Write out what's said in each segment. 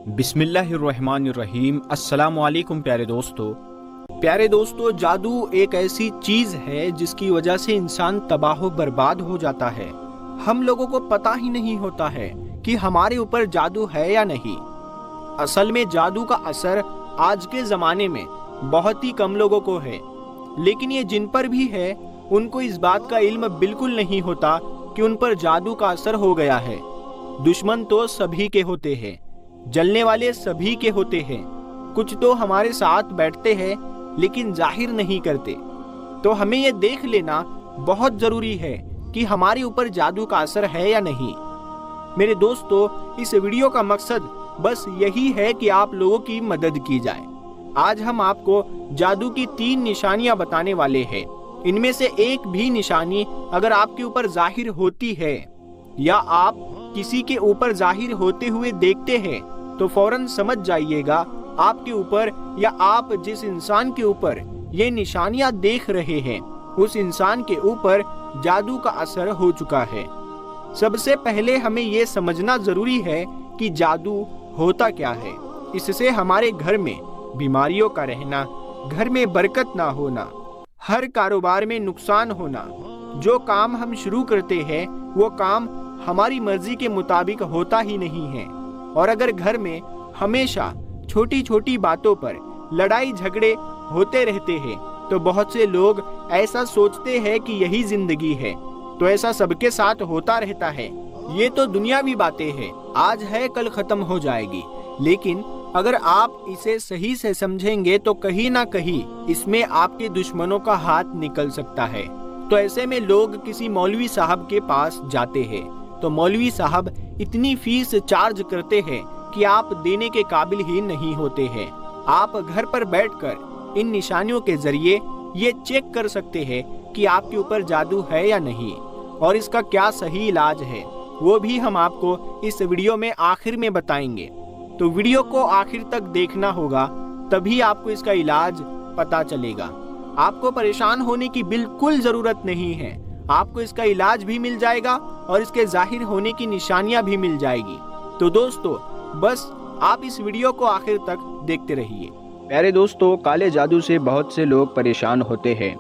بسم اللہ الرحمن الرحیم۔ السلام علیکم پیارے دوستو، جادو ایک ایسی چیز ہے جس کی وجہ سے انسان تباہ و برباد ہو جاتا ہے۔ ہم لوگوں کو پتہ ہی نہیں ہوتا ہے کہ ہمارے اوپر جادو ہے یا نہیں۔ اصل میں جادو کا اثر آج کے زمانے میں بہت ہی کم لوگوں کو ہے، لیکن یہ جن پر بھی ہے ان کو اس بات کا علم بالکل نہیں ہوتا کہ ان پر جادو کا اثر ہو گیا ہے۔ دشمن تو سبھی کے ہوتے ہیں، جلنے والے سبھی کے ہوتے ہیں، کچھ تو ہمارے ساتھ بیٹھتے ہیں لیکن ظاہر نہیں کرتے۔ تو ہمیں یہ دیکھ لینا بہت ضروری ہے کہ ہمارے اوپر جادو کا اثر ہے یا نہیں۔ میرے دوستو، اس ویڈیو کا مقصد بس یہی ہے کہ آپ لوگوں کی مدد کی جائے۔ آج ہم آپ کو جادو کی 3 نشانیاں بتانے والے ہیں۔ ان میں سے ایک بھی نشانی اگر آپ کے اوپر ظاہر ہوتی ہے یا آپ کسی کے اوپر ظاہر ہوتے ہوئے دیکھتے ہیں تو فوراً سمجھ جائیے گا آپ کے اوپر یا آپ جس انسان کے اوپر یہ نشانیاں دیکھ رہے ہیں اس انسان کے اوپر جادو کا اثر ہو چکا ہے۔ سب سے پہلے ہمیں یہ سمجھنا ضروری ہے کہ جادو ہوتا کیا ہے۔ اس سے ہمارے گھر میں بیماریوں کا رہنا، گھر میں برکت نہ ہونا، ہر کاروبار میں نقصان ہونا، جو کام ہم شروع کرتے ہیں وہ کام ہماری مرضی کے مطابق ہوتا ہی نہیں ہے، اور اگر گھر میں ہمیشہ چھوٹی چھوٹی باتوں پر لڑائی جھگڑے ہوتے رہتے ہیں تو بہت سے لوگ ایسا سوچتے ہیں کہ یہی زندگی ہے، تو ایسا سب کے ساتھ ہوتا رہتا ہے۔ یہ تو دنیاوی باتیں ہیں، آج ہے کل ختم ہو جائے گی، لیکن اگر آپ اسے صحیح سے سمجھیں گے تو کہیں نہ کہیں اس میں آپ کے دشمنوں کا ہاتھ نکل سکتا ہے۔ تو ایسے میں لوگ کسی مولوی صاحب کے پاس جاتے ہیں تو مولوی صاحب اتنی فیس چارج کرتے ہیں کہ آپ دینے کے قابل ہی نہیں ہوتے ہیں۔ آپ گھر پر بیٹھ کر ان نشانیوں کے ذریعے یہ چیک کر سکتے ہیں کہ آپ کے اوپر جادو ہے یا نہیں، اور اس کا کیا صحیح علاج ہے وہ بھی ہم آپ کو اس ویڈیو میں آخر میں بتائیں گے۔ تو ویڈیو کو آخر تک دیکھنا ہوگا، تبھی آپ کو اس کا علاج پتا چلے گا۔ آپ کو پریشان ہونے کی بالکل ضرورت نہیں ہے، آپ کو اس کا علاج بھی مل جائے گا اور اس کے ظاہر ہونے کی نشانیاں بھی مل جائے گی۔ تو دوستو، بس آپ اس ویڈیو کو آخر تک دیکھتے رہیے۔ پیارے دوستو، کالے جادو سے بہت سے لوگ پریشان ہوتے ہیں۔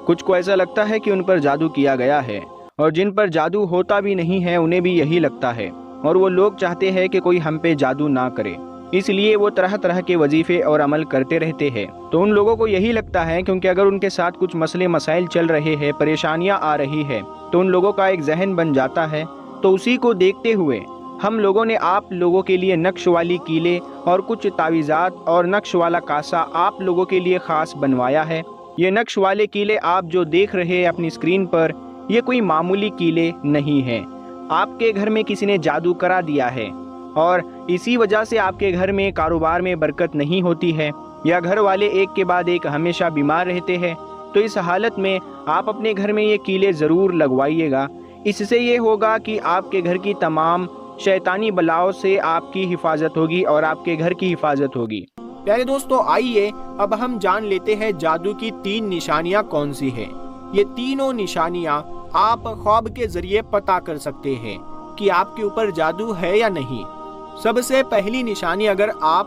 کچھ کو ایسا لگتا ہے کہ ان پر جادو کیا گیا ہے، اور جن پر جادو ہوتا بھی نہیں ہے انہیں بھی یہی لگتا ہے، اور وہ لوگ چاہتے ہیں کہ کوئی ہم پہ جادو نہ کرے، اس لیے وہ طرح طرح کے وظیفے اور عمل کرتے رہتے ہیں۔ تو ان لوگوں کو یہی لگتا ہے کیونکہ اگر ان کے ساتھ کچھ مسئلے مسائل چل رہے ہیں، پریشانیاں آ رہی ہے، تو ان لوگوں کا ایک ذہن بن جاتا ہے۔ تو اسی کو دیکھتے ہوئے ہم لوگوں نے آپ لوگوں کے لیے نقش والی کیلیں اور کچھ تعویذات اور نقش والا کاسا آپ لوگوں کے لیے خاص بنوایا ہے۔ یہ نقش والے کیلیں آپ جو دیکھ رہے ہیں اپنی اسکرین پر، یہ کوئی معمولی کیلیں نہیں ہیں۔ آپ کے گھر میں کسی نے جادو کرا دیا ہے اور اسی وجہ سے آپ کے گھر میں کاروبار میں برکت نہیں ہوتی ہے، یا گھر والے ایک کے بعد ایک ہمیشہ بیمار رہتے ہیں، تو اس حالت میں آپ اپنے گھر میں یہ کیلیں ضرور لگوائیے گا۔ اس سے یہ ہوگا کہ آپ کے گھر کی تمام شیطانی بلاؤں سے آپ کی حفاظت ہوگی اور آپ کے گھر کی حفاظت ہوگی۔ پیارے دوستو، آئیے اب ہم جان لیتے ہیں جادو کی 3 نشانیاں کون سی ہیں۔ یہ تینوں نشانیاں آپ خواب کے ذریعے پتا کر سکتے ہیں کہ آپ کے اوپر جادو ہے یا نہیں۔ سب سے پہلی نشانی، اگر آپ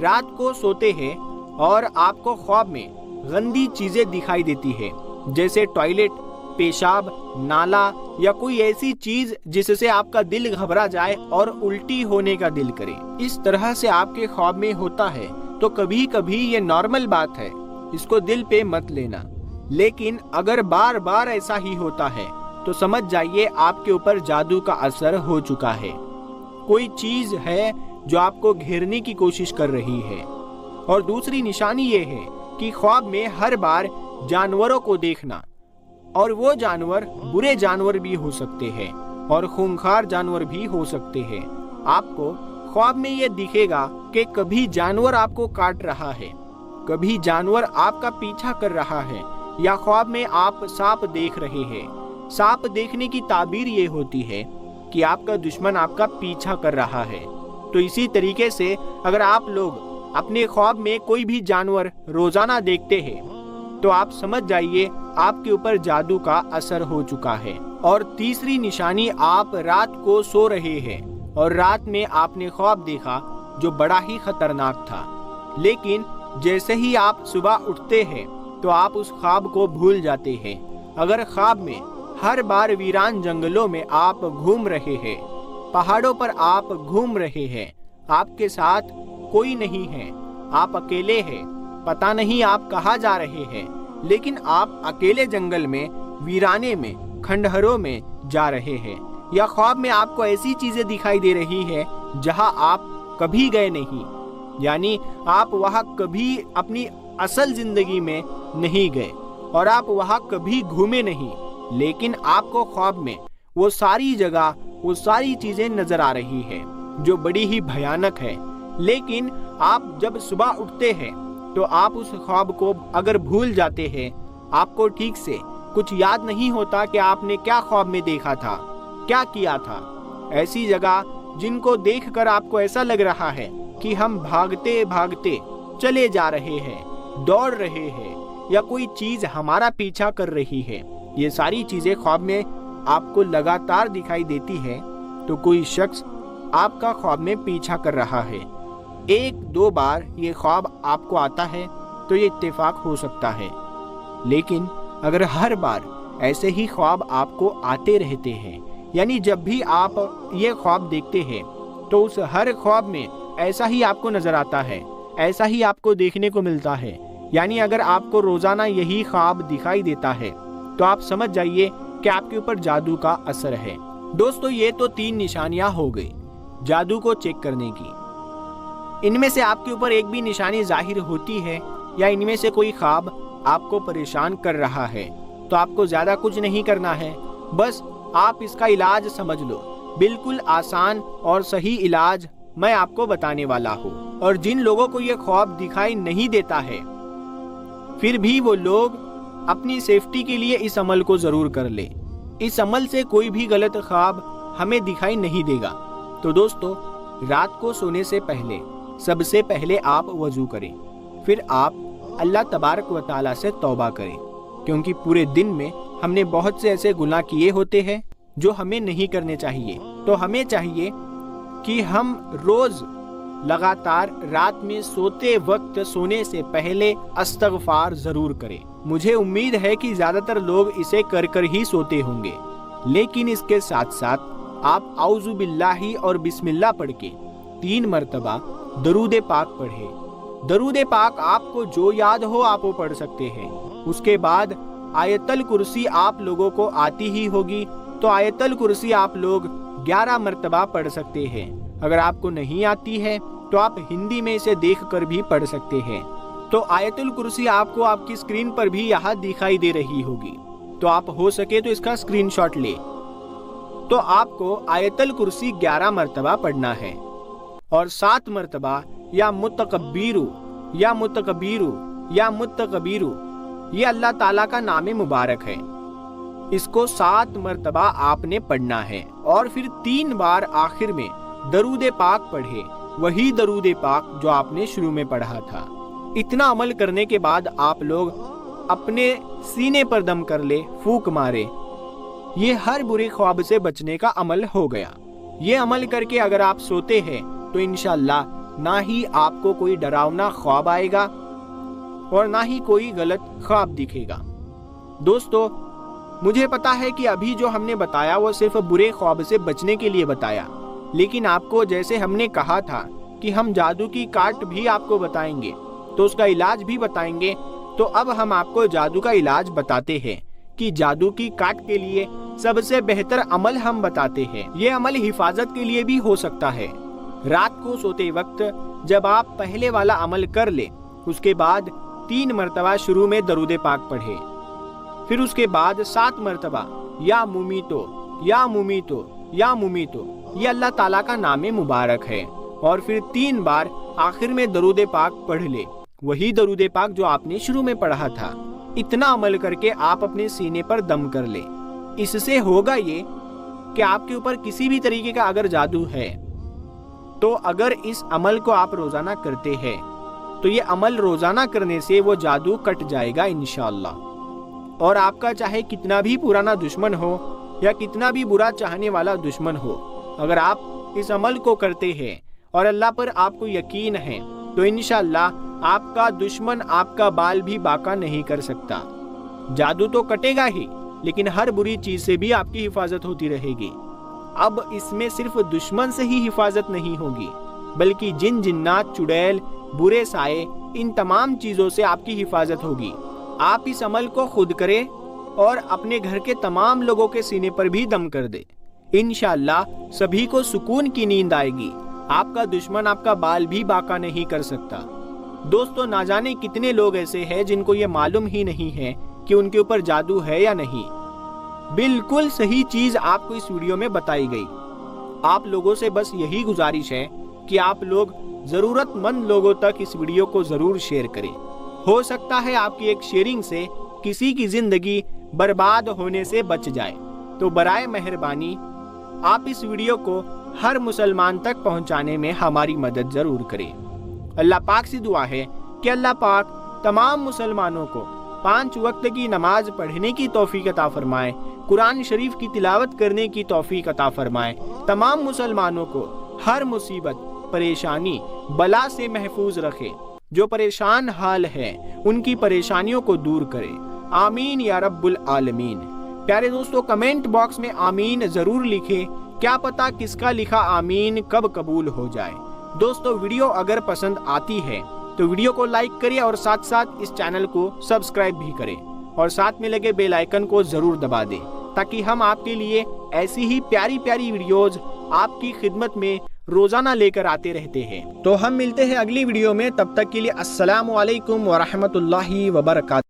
رات کو سوتے ہیں اور آپ کو خواب میں گندی چیزیں دکھائی دیتی ہے، جیسے ٹوائلٹ، پیشاب، نالا یا کوئی ایسی چیز جس سے آپ کا دل گھبرا جائے اور الٹی ہونے کا دل کرے، اس طرح سے آپ کے خواب میں ہوتا ہے، تو کبھی کبھی یہ نارمل بات ہے، اس کو دل پہ مت لینا۔ لیکن اگر بار بار ایسا ہی ہوتا ہے تو سمجھ جائیے آپ کے اوپر جادو کا اثر ہو چکا ہے۔ کوئی چیز ہے جو آپ کو گھیرنے کی کوشش کر رہی ہے۔ اور دوسری نشانی یہ ہے کہ خواب میں ہر بار جانوروں کو دیکھنا، اور وہ جانور برے جانور بھی ہو سکتے ہیں اور خونخوار جانور بھی ہو سکتے ہیں۔ آپ کو خواب میں یہ دکھے گا کہ کبھی جانور آپ کو کاٹ رہا ہے، کبھی جانور آپ کا پیچھا کر رہا ہے، یا خواب میں آپ سانپ دیکھ رہے ہیں۔ سانپ دیکھنے کی تعبیر یہ ہوتی ہے کہ آپ کا دشمن آپ کا پیچھا کر رہا ہے۔ تو اسی طریقے سے اگر آپ لوگ اپنے خواب میں کوئی بھی جانور روزانہ دیکھتے ہیں تو آپ سمجھ جائیے آپ کے اوپر جادو کا اثر ہو چکا ہے۔ اور تیسری نشانی، آپ رات کو سو رہے ہیں اور رات میں آپ نے خواب دیکھا جو بڑا ہی خطرناک تھا۔ لیکن جیسے ہی آپ صبح اٹھتے ہیں تو آپ اس خواب کو بھول جاتے ہیں۔ اگر خواب میں ہر بار ویران جنگلوں میں آپ گھوم رہے ہیں، پہاڑوں پر آپ گھوم رہے ہیں، آپ کے ساتھ کوئی نہیں ہے، آپ اکیلے ہیں، پتہ نہیں آپ کہاں جا رہے ہیں، لیکن آپ اکیلے جنگل میں، ویرانے میں، کھنڈہروں میں جا رہے ہیں، یا خواب میں آپ کو ایسی چیزیں دکھائی دے رہی ہے جہاں آپ کبھی گئے نہیں، یعنی آپ وہاں کبھی اپنی اصل زندگی میں نہیں گئے اور آپ وہاں کبھی گھومے نہیں، لیکن آپ کو خواب میں وہ ساری جگہ، وہ ساری چیزیں نظر آ رہی ہے جو بڑی ہی بھیانک ہے۔ لیکن آپ جب صبح اٹھتے ہیں تو آپ اس خواب کو اگر بھول جاتے ہیں، آپ کو ٹھیک سے کچھ یاد نہیں ہوتا کہ آپ نے کیا خواب میں دیکھا تھا، کیا کیا تھا۔ ایسی جگہ جن کو دیکھ کر آپ کو ایسا لگ رہا ہے کہ ہم بھاگتے بھاگتے چلے جا رہے ہیں، دوڑ رہے ہیں، یا کوئی چیز ہمارا پیچھا کر رہی ہے، یہ ساری چیزیں خواب میں آپ کو لگاتار دکھائی دیتی ہے، تو کوئی شخص آپ کا خواب میں پیچھا کر رہا ہے۔ ایک دو بار یہ خواب آپ کو آتا ہے تو یہ اتفاق ہو سکتا ہے، لیکن اگر ہر بار ایسے ہی خواب آپ کو آتے رہتے ہیں، یعنی جب بھی آپ یہ خواب دیکھتے ہیں تو اس ہر خواب میں ایسا ہی آپ کو نظر آتا ہے، ایسا ہی آپ کو دیکھنے کو ملتا ہے، یعنی اگر آپ کو روزانہ یہی خواب دکھائی دیتا ہے تو آپ سمجھ جائیے کہ آپ کے اوپر جادو کا اثر ہے۔ دوستو، یہ تو 3 نشانیاں ہو گئی جادو کو چیک کرنے کی۔ ان میں سے آپ کے اوپر ایک بھی نشانی ظاہر ہوتی ہے یا ان میں سے کوئی خواب آپ کو پریشان کر رہا ہے تو آپ کو زیادہ کچھ نہیں کرنا ہے، بس آپ اس کا علاج سمجھ لو۔ بالکل آسان اور صحیح علاج میں آپ کو بتانے والا ہوں، اور جن لوگوں کو یہ خواب دکھائی نہیں دیتا ہے پھر بھی وہ لوگ اپنی سیفٹی کے لیے اس عمل کو ضرور کر لے۔ اس عمل سے کوئی بھی غلط خواب ہمیں دکھائی نہیں دے گا۔ تو دوستو، رات کو سونے سے پہلے سب سے پہلے آپ وضو کریں، پھر آپ اللہ تبارک و تعالیٰ سے توبہ کریں، کیونکہ پورے دن میں ہم نے بہت سے ایسے گناہ کیے ہوتے ہیں جو ہمیں نہیں کرنے چاہیے۔ تو ہمیں چاہیے کہ ہم روز لگاتار رات میں سوتے وقت سونے سے پہلے استغفار ضرور کریں۔ مجھے امید ہے کہ زیادہ تر لوگ اسے کر کر ہی سوتے ہوں گے، لیکن اس کے ساتھ ساتھ آپ اعوذ باللہ اور بسم اللہ پڑھ کے 3 مرتبہ درود پاک پڑھیں۔ درود پاک آپ کو جو یاد ہو آپ وہ پڑھ سکتے ہیں۔ اس کے بعد آیت الکرسی آپ لوگوں کو آتی ہی ہوگی، تو آیت الکرسی آپ لوگ 11 مرتبہ پڑھ سکتے ہیں۔ اگر آپ کو نہیں آتی ہے تو آپ ہندی میں اسے دیکھ کر بھی پڑھ سکتے ہیں۔ تو آیت الکرسی آپ کو آپ کی اسکرین پر بھی یہاں دکھائی دے رہی ہوگی، تو آپ ہو سکے تو اس کا اسکرین شاٹ لے۔ تو آپ کو آیت الکرسی 11 مرتبہ پڑھنا ہے، اور 7 مرتبہ یا متکبیرو یا متکبیرو یا متکبیرو، یہ اللہ تعالیٰ کا نام مبارک ہے، اس کو 7 مرتبہ آپ نے پڑھنا ہے، اور پھر 3 بار آخر میں درود پاک پڑھے، وہی درود پاک جو آپ نے شروع میں پڑھا تھا۔ اتنا عمل کرنے کے بعد آپ لوگ اپنے سینے پر دم کر لے، پھونک مارے۔ یہ ہر برے خواب سے بچنے کا عمل ہو گیا۔ یہ عمل کر کے اگر آپ سوتے ہیں تو انشاءاللہ نہ ہی آپ کو کوئی ڈراونا خواب آئے گا اور نہ ہی کوئی غلط خواب دکھے گا۔ دوستو، مجھے پتا ہے کہ ابھی جو ہم نے بتایا وہ صرف برے خواب سے بچنے کے لیے بتایا، لیکن آپ کو جیسے ہم نے کہا تھا کہ ہم جادو کی کاٹ بھی آپ کو بتائیں گے، تو اس کا علاج بھی بتائیں گے، تو اب ہم آپ کو جادو کا علاج بتاتے ہیں کہ جادو کی کاٹ کے لیے سب سے بہتر عمل ہم بتاتے ہیں۔ یہ عمل حفاظت کے لیے بھی ہو سکتا ہے۔ رات کو سوتے وقت جب آپ پہلے والا عمل کر لیں، اس کے بعد 3 مرتبہ شروع میں درود پاک پڑھے، پھر اس کے بعد 7 مرتبہ یا مومیتو یا مومیتو یا مومیتو، یہ اللہ تعالیٰ کا نام مبارک ہے، اور پھر 3 بار آخر میں درود پاک پڑھ لے، وہی درود پاک جو آپ نے شروع میں پڑھا تھا۔ اتنا عمل کر کے آپ اپنے سینے پر دم کر لیں۔ اس سے ہوگا یہ کہ آپ کے اوپر کسی بھی طریقے کا اگر جادو ہے تو اگر اس عمل کو آپ روزانہ کرتے ہیں تو یہ عمل روزانہ کرنے سے وہ جادو کٹ جائے گا انشاءاللہ۔ اور آپ کا چاہے کتنا بھی پرانا دشمن ہو یا کتنا بھی برا چاہنے والا دشمن ہو، اگر آپ اس عمل کو کرتے ہیں اور اللہ پر آپ کو یقین ہے تو انشاءاللہ آپ کا دشمن آپ کا بال بھی باقا نہیں کر سکتا۔ جادو تو کٹے گا ہی، لیکن ہر بری چیز سے بھی آپ کی حفاظت ہوتی رہے گی۔ اب اس میں صرف دشمن سے ہی حفاظت نہیں ہوگی، بلکہ جن جنات، چڑیل، برے سائے، ان تمام چیزوں سے آپ کی حفاظت ہوگی۔ آپ اس عمل کو خود کریں اور اپنے گھر کے تمام لوگوں کے سینے پر بھی دم کر دے۔ انشاءاللہ سبھی کو سکون کی نیند آئے گی، آپ کا دشمن آپ کا بال بھی باقا نہیں کر سکتا۔ دوستو، نہ جانے کتنے لوگ ایسے ہیں جن کو یہ معلوم ہی نہیں ہے کہ ان کے اوپر جادو ہے یا نہیں۔ بالکل صحیح چیز آپ کو اس ویڈیو میں بتائی گئی۔ آپ لوگوں سے بس یہی گزارش ہے کہ آپ لوگ ضرورت مند لوگوں تک اس ویڈیو کو ضرور شیئر کریں۔ ہو سکتا ہے آپ کی ایک شیئرنگ سے کسی کی زندگی برباد ہونے سے بچ جائے، تو برائے مہربانی آپ اس ویڈیو کو ہر مسلمان تک پہنچانے میں ہماری مدد ضرور کریں۔ اللہ پاک سے دعا ہے کہ اللہ پاک تمام مسلمانوں کو 5 وقت کی نماز پڑھنے کی توفیق عطا فرمائے، قرآن شریف کی تلاوت کرنے کی توفیق عطا فرمائے، تمام مسلمانوں کو ہر مصیبت، پریشانی، بلا سے محفوظ رکھے، جو پریشان حال ہے ان کی پریشانیوں کو دور کرے، آمین یا رب العالمین۔ پیارے دوستو، کمنٹ باکس میں آمین ضرور لکھیں، کیا پتا کس کا لکھا آمین کب قبول ہو جائے۔ دوستو، ویڈیو اگر پسند آتی ہے تو ویڈیو کو لائک کریں اور ساتھ ساتھ اس چینل کو سبسکرائب بھی کریں اور ساتھ میں لگے بیل آئیکن کو ضرور دبا دیں تاکہ ہم آپ کے لیے ایسی ہی پیاری پیاری ویڈیوز آپ کی خدمت میں روزانہ لے کر آتے رہتے ہیں۔ تو ہم ملتے ہیں اگلی ویڈیو میں، تب تک کے لیے السلام علیکم ورحمۃ اللہ وبرکاتہ۔